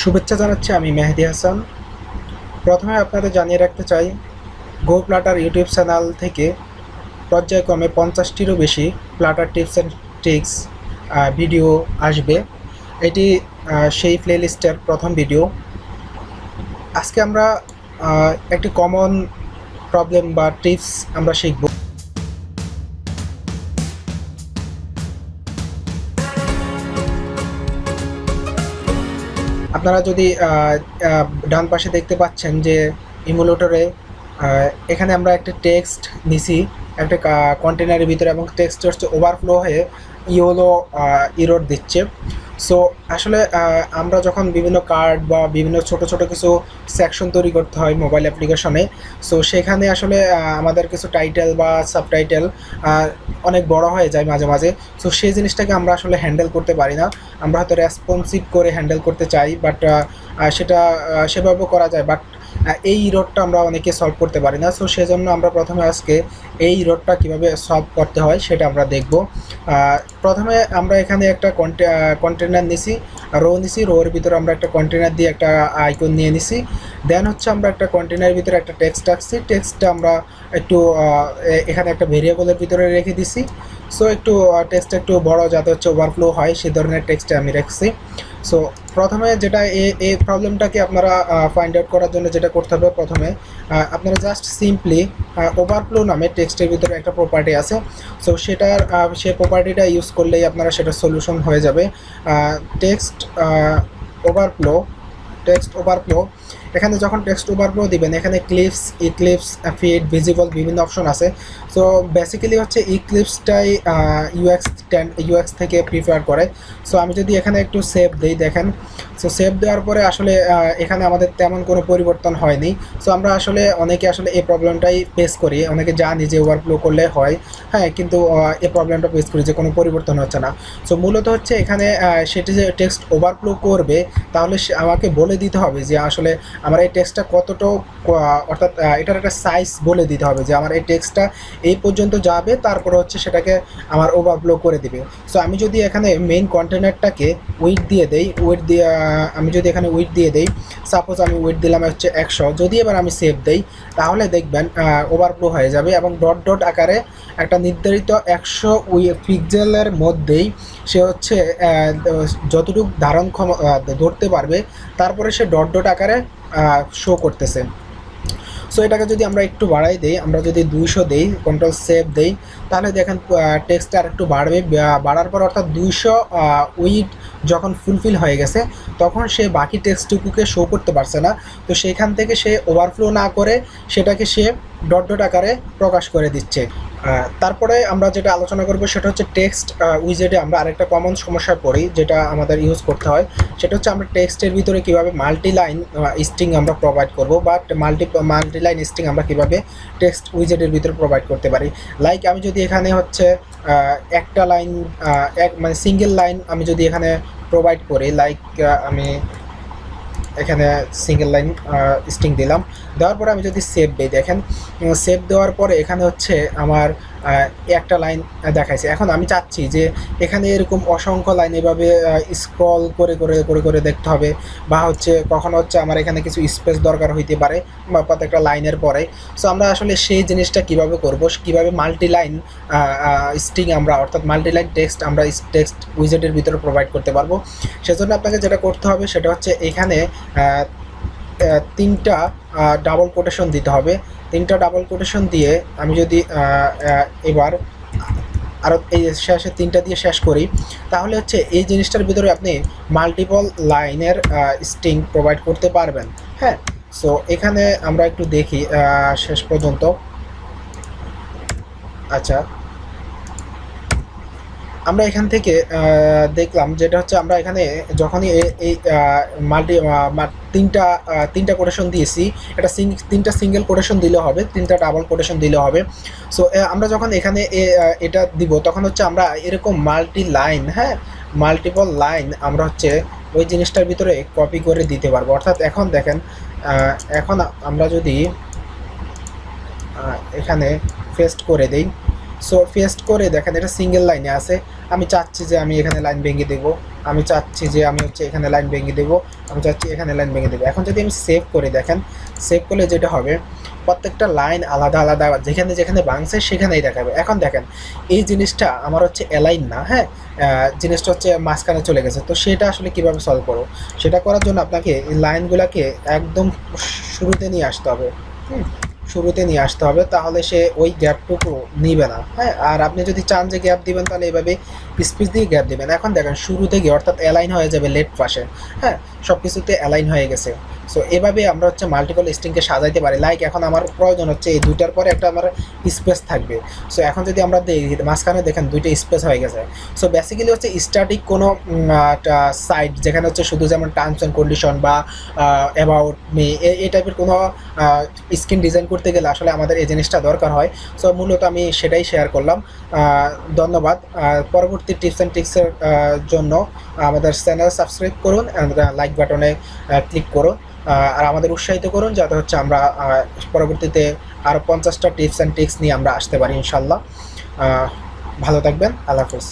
শুভেচ্ছা জানাচ্ছি, আমি মেহেদি হাসান। প্রথমে আপনাদের জানিয়ে রাখতে চাই, গো প্লাটার ইউটিউব চ্যানেল থেকে পর্যায়ক্রমে 50টিরও বেশি platter tips and tricks video আসবে। এটি সেই প্লেলিস্টের প্রথম ভিডিও। আজকে আমরা একটি কমন প্রবলেম বা টিপস আমরা শিখব। আপনারা যদি ডান পাশে দেখতে পাচ্ছেন যে ইমুলেটরে এখানে আমরা একটা টেক্সট নিছি একটা কন্টেনারের ভিতরে, এবং টেক্সট হচ্ছে ওভারফ্লো হয়ে ইয়েলো ইরোর দিচ্ছে। সো আসলে আমরা যখন বিভিন্ন কার্ড বা বিভিন্ন ছোট ছোট কিছু সেকশন তৈরি করতে হয় মোবাইল অ্যাপ্লিকেশনে, সো সেখানে আসলে আমাদের কিছু টাইটেল বা সাবটাইটেল অনেক বড় হয়ে যায় মাঝে মাঝে। সো সেই জিনিসটাকে আমরা আসলে হ্যান্ডেল করতে পারি না। আমরা হয়তো রেসপন্সিভ করে হ্যান্ডেল করতে চাই, বাট সেটা সেভাবেও করা যায়, বাট এই ইরোডটা আমরা অনেকে সলভ করতে পারি না। সো সেজন্য আমরা প্রথমে আজকে এই ইরোডটা কীভাবে সলভ করতে হয় সেটা আমরা দেখব। প্রথমে আমরা এখানে একটা কন্টেনার নিছি, রো নিছি, রোর ভিতরে আমরা একটা কন্টেনার দিয়ে একটা আইকন নিয়ে নিছি। দেন হচ্ছে আমরা একটা কন্টেনারের ভিতরে একটা টেক্সট রাখছি। টেক্সটটা আমরা একটু এখানে একটা ভেরিয়েবলের ভিতরে রেখে দিছি। সো একটু টেক্সটটা একটু বড় যাতে হচ্ছে ওভারফ্লো হয় সেই ধরনের টেক্সটে আমি রাখছি। সো প্রথমে যেটা এই প্রবলেমটাকে আপনারা ফাইন্ড আউট করার জন্য যেটা করতে হবে, প্রথমে আপনারা জাস্ট সিম্পলি ওভারফ্লো নামে টেক্সটের ভিতরে একটা প্রপার্টি আছে। সো সেটার সেই প্রপার্টিটা ইউজ করলেই আপনারা সেটা সলিউশন হয়ে যাবে। টেক্সট ওভারফ্লো এখানে যখন টেক্সট ওভারফ্লো দিবেন, এখানে ক্লিপস, ইক্লিপস, ফিড, ভিজিবল বিভিন্ন অপশন আছে। সো বেসিক্যালি হচ্ছে ইক্লিপসটাই ইউএক্স থেকে প্রিফার করে। সো আমি যদি এখানে একটু সেভ দিই, দেখেন। সো সেভ দেওয়ার পরে আসলে এখানে আমাদের তেমন কোনো পরিবর্তন হয়নি। সো আমরা আসলে অনেকে আসলে এই প্রবলেমটাই ফেস করি, অনেকে জানি যে ওভারফ্লো করলে হয়, হ্যাঁ, কিন্তু এই প্রবলেমটা ফেস করি যে কোনো পরিবর্তন হচ্ছে না। সো মূলত হচ্ছে এখানে সেটি যে টেক্সট ওভারফ্লো করবে, তাহলে আমাকে বলে দিতে হবে যে আসলে আমার এই টেক্সটটা কতটা, অর্থাৎ এটার একটা সাইজ বলে দিতে হবে যে আমার এই টেক্সটটা এই পর্যন্ত যাবে, তারপরে হচ্ছে সেটাকে আমার ওভারফ্লো করে দিবে। সো আমি যদি এখানে মেইন কন্টেনারটাকে উইথ দিয়ে দেই, আমি যদি এখানে উইথ দিয়ে দেই, সাপোজ আমি উইথ দিলাম হচ্ছে 100, যদি এবার আমি সেভ দেই, তাহলে দেখবেন ওভারফ্লো হয়ে যাবে, এবং ডট ডট আকারে একটা নির্ধারিত 100 পিক্সেলের মধ্যেই সে হচ্ছে যতটুকু ধরতে পারবে, তারপরে সে ডট ডট আকারে শো করতেছে। সো এটাকে যদি আমরা একটু বাড়াই দেই, আমরা যদি 200 দেই, কন্ট্রোল সেভ দেই, তাহলে দেখেন টেক্সটটা আর একটু বাড়বে। বাড়ার পর অর্থাৎ 200 উইথ যখন ফুলফিল হয়ে গেছে, তখন সে বাকি টেক্সটটুকুকে শো করতে পারছে না। তো সেখান থেকে সে ওভারফ্লো না করে সেটাকে সে ডট ডট আকারে প্রকাশ করে দিচ্ছে। তারপরে আমরা যেটা আলোচনা করব সেটা হচ্ছে টেক্সট উইজেটে আমরা আরেকটা কমন সমস্যায় পড়ি, যেটা আমাদের ইউজ করতে হয়। সেটা হচ্ছে আমরা টেক্সটের ভিতরে কীভাবে মাল্টি লাইন স্ট্রিং আমরা প্রোভাইড করব, বাট মাল্টি লাইন স্ট্রিং আমরা কীভাবে টেক্সট উইজেটের ভিতরে প্রোভাইড করতে পারি। লাইক আমি যদি এখানে হচ্ছে একটা লাইন, মানে সিঙ্গেল লাইন আমি যদি এখানে প্রোভাইড করি, লাইক আমি এখানে সিঙ্গেল লাইন স্ট্রিং দিলাম, দেওয়ার পরে আমি যদি সেভ দিই, দেখেন সেভ দেওয়ার পরে এখানে হচ্ছে আমার একটা লাইন দেখাইছে। এখন আমি চাচ্ছি যে এখানে এরকম অসংখ্য লাইন এভাবে স্ক্রল করে করে করে করে দেখতে হবে, বা হচ্ছে কখনো হচ্ছে আমার এখানে কিছু স্পেস দরকার হইতে পারে বা প্রত্যেকটা লাইনের পরে। সো আমরা আসলে সেই জিনিসটা কিভাবে করব, কিভাবে মাল্টি লাইন স্ট্রিং আমরা, অর্থাৎ মাল্টি লাইন টেক্সট আমরা টেক্সট উইজেটের ভিতরে প্রোভাইড করতে পারবো। সেজন্য আপনাকে যেটা করতে হবে সেটা হচ্ছে এখানে 3টা ডাবল কোটেশন দিতে হবে। 3টা ডাবল কোটেশন দিয়ে আমি যদি এবার আরও এই শেষে 3টা দিয়ে শেষ করি, তাহলে হচ্ছে এই জিনিসটার ভিতরে আপনি মাল্টিপল লাইনের স্ট্রিং প্রোভাইড করতে পারবেন। হ্যাঁ, সো এখানে আমরা একটু দেখি শেষ পর্যন্ত। আচ্ছা, আমরা এখান থেকে দেখলাম যেটা হচ্ছে আমরা এখানে যখনই এই তিনটা কোটেশন দিয়েছি, এটা 3টা সিঙ্গেল কোটেশন দিলে হবে, 3টা ডাবল কোটেশন দিলে হবে। সো আমরা যখন এখানে এটা দিব, তখন হচ্ছে আমরা এরকম মাল্টি লাইন, হ্যাঁ, মাল্টিপল লাইন আমরা হচ্ছে ওই জিনিসটার ভিতরে কপি করে দিতে পারবো। অর্থাৎ এখন দেখেন, এখন আমরা যদি এখানে পেস্ট করে দেই, সো পেস্ট করে দেখেন এটা সিঙ্গেল লাইনে আছে। আমি চাচ্ছি যে আমি এখানে লাইন ভেঙে দেবো, আমি চাচ্ছি যে আমি হচ্ছে এখানে লাইন ভেঙে দেবো, আমি চাচ্ছি এখানে লাইন ভেঙে দেবো। এখন যদি আমি সেভ করে দেখেন, সেভ করলে যেটা হবে প্রত্যেকটা লাইন আলাদা আলাদা যেখানে যেখানে ভাঙছে সেখানেই দেখাবে। এখন দেখেন এই জিনিসটা আমার হচ্ছে অ্যালাইন না, হ্যাঁ, জিনিসটা হচ্ছে মাঝখানে চলে গেছে। তো সেটা আসলে কীভাবে সলভ করবো, সেটা করার জন্য আপনাকে এই লাইনগুলোকে একদম শুরুতে নিয়ে আসতে হবে, শুরুতে নিয়ে আসতে হবে, তাহলে সে ওই গ্যাপটুকু নিবে না, হ্যাঁ। আর আপনি যদি চান যে গ্যাপ দিবেন তাহলে এভাবে স্পেস দিয়ে গ্যাপ দিবেন। এখন দেখেন শুরু থেকে অর্থাৎ অ্যালাইন হয়ে যাবে লেফট পাশে, হ্যাঁ, সব কিছুতে অ্যালাইন হয়ে গেছে। সো এভাবে আমরা হচ্ছে মাল্টিপল স্ট্রিংকে সাজাইতে পারি। লাইক এখন আমার প্রয়োজন হচ্ছে এই দুইটার পরে একটা আমার স্পেস থাকবে। সো এখন যদি আমরা দেখি মাঝখানে দেখেন দুইটা স্পেস হয়ে গেছে। সো বেসিক্যালি হচ্ছে স্ট্যাটিক কোনো সাইট যেখানে হচ্ছে শুধু যেমন টার্মস অ্যান্ড কন্ডিশন বা অ্যাবাউট মি এই টাইপের কোনো স্ক্রিন ডিজাইন করতে গেলে আসলে আমাদের এই জিনিসটা দরকার হয়। সো মূলত আমি সেটাই শেয়ার করলাম। ধন্যবাদ। পরবর্তী টিপস অ্যান্ড ট্রিক্সের জন্য আমাদের চ্যানেল সাবস্ক্রাইব করুন, লাইক বাটনে ক্লিক করুন, আর আমাদের উৎসাহিত করুন যাতে হচ্ছে আমরা পরবর্তীতে আরও 50টা টিপস অ্যান্ড ট্রিক্স নিয়ে আমরা আসতে পারি ইনশাল্লাহ। ভালো থাকবেন, আল্লাহ হাফিজ।